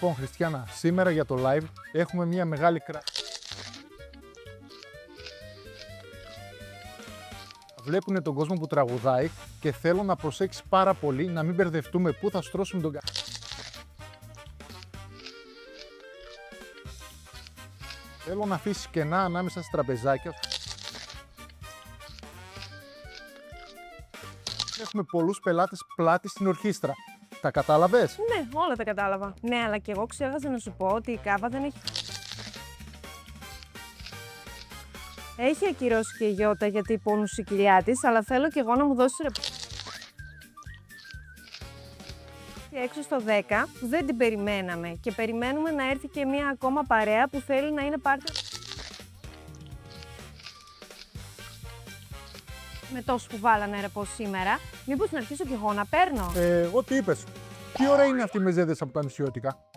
Λοιπόν, Χριστιανά, σήμερα για το live έχουμε μια μεγάλη Βλέπουνε τον κόσμο που τραγουδάει και θέλω να προσέξεις πάρα πολύ να μην μπερδευτούμε πού θα στρώσουμε τον Θέλω να αφήσεις κενά ανάμεσα στα τραπεζάκια. Έχουμε πολλούς πελάτες πλάτη στην ορχήστρα. Τα κατάλαβες? Ναι, όλα τα κατάλαβα. Ναι, αλλά και εγώ ξέχασα να σου πω ότι η Κάβα δεν έχει... Έχει ακυρώσει και η Γιώτα γιατί υπόνουσε η κοιλιά της, αλλά θέλω και εγώ να μου δώσει έξω στο 10, που δεν την περιμέναμε και περιμένουμε να έρθει και μία ακόμα παρέα που θέλει να είναι πάρτι. Με τόσο που βάλανε ρεπό σήμερα, μήπως να αρχίσω κι εγώ να παίρνω. Ό,τι είπες. Τι ώρα είναι αυτοί οι μεζέδες από τα νησιώτικα?